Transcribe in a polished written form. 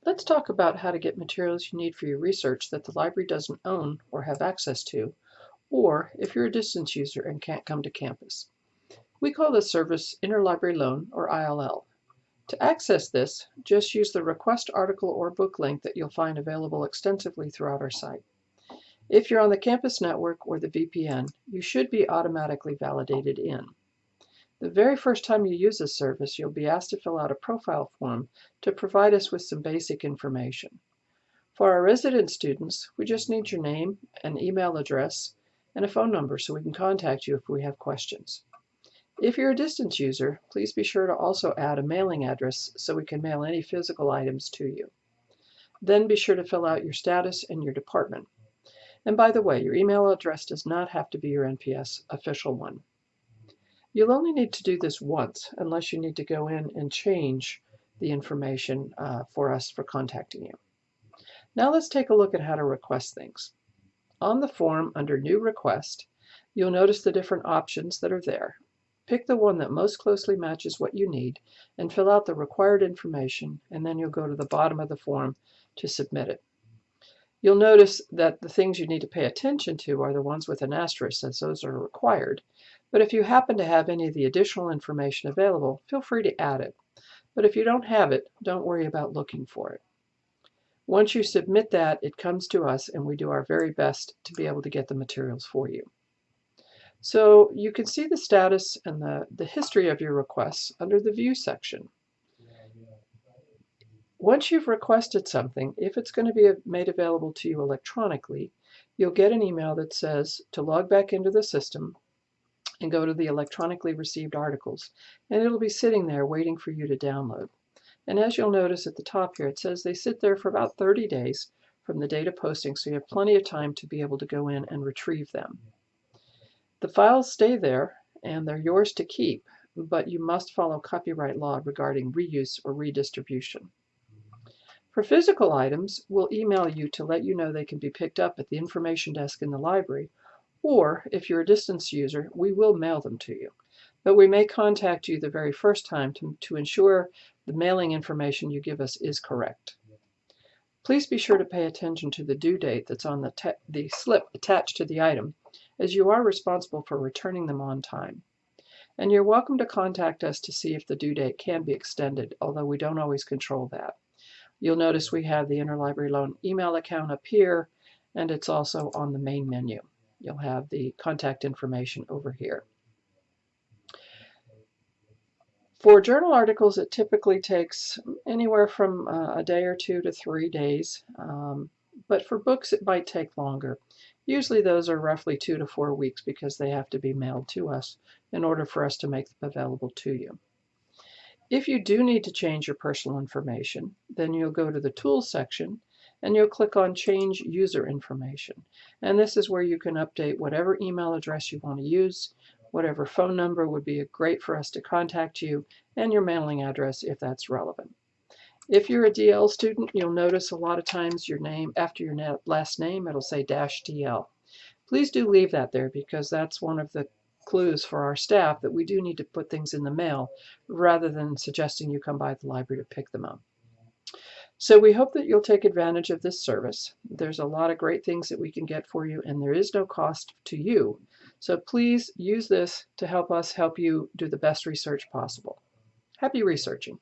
Let's talk about how to get materials you need for your research that the library doesn't own or have access to, or if you're a distance user and can't come to campus. We call this service Interlibrary Loan, or ILL. To access this, just use the request article or book link that you'll find available extensively throughout our site. If you're on the campus network or the VPN, you should be automatically validated in. The very first time you use this service, you'll be asked to fill out a profile form to provide us with some basic information. For our resident students, we just need your name, an email address, and a phone number so we can contact you if we have questions. If you're a distance user, please be sure to also add a mailing address so we can mail any physical items to you. Then be sure to fill out your status and your department. And by the way, your email address does not have to be your NPS official one. You'll only need to do this once unless you need to go in and change the information for us for contacting you. Now let's take a look at how to request things. On the form under New Request, you'll notice the different options that are there. Pick the one that most closely matches what you need and fill out the required information, and then you'll go to the bottom of the form to submit it. You'll notice that the things you need to pay attention to are the ones with an asterisk, since those are required. But if you happen to have any of the additional information available, feel free to add it. But if you don't have it, don't worry about looking for it. Once you submit that, it comes to us and we do our very best to be able to get the materials for you. So you can see the status and the history of your requests under the View section. Once you've requested something, if it's going to be made available to you electronically, you'll get an email that says to log back into the system and go to the electronically received articles, and it'll be sitting there waiting for you to download. And as you'll notice at the top here, it says they sit there for about 30 days from the date of posting, so you have plenty of time to be able to go in and retrieve them. The files stay there and they're yours to keep, but you must follow copyright law regarding reuse or redistribution. For physical items, we'll email you to let you know they can be picked up at the information desk in the library, or if you're a distance user, we will mail them to you. But we may contact you the very first time to ensure the mailing information you give us is correct. Please be sure to pay attention to the due date that's on the slip attached to the item, as you are responsible for returning them on time. And you're welcome to contact us to see if the due date can be extended, although we don't always control that. You'll notice we have the Interlibrary Loan email account up here, and it's also on the main menu. You'll have the contact information over here. For journal articles, it typically takes anywhere from a day or 2 to 3 days, but for books it might take longer. Usually those are roughly 2 to 4 weeks because they have to be mailed to us in order for us to make them available to you. If you do need to change your personal information, then you'll go to the Tools section and you'll click on Change User Information. And this is where you can update whatever email address you want to use, whatever phone number would be great for us to contact you, and your mailing address if that's relevant. If you're a DL student, you'll notice a lot of times your name, after your last name, it'll say -DL. Please do leave that there because that's one of the clues for our staff that we do need to put things in the mail rather than suggesting you come by the library to pick them up. So we hope that you'll take advantage of this service. There's a lot of great things that we can get for you, and there is no cost to you. So please use this to help us help you do the best research possible. Happy researching.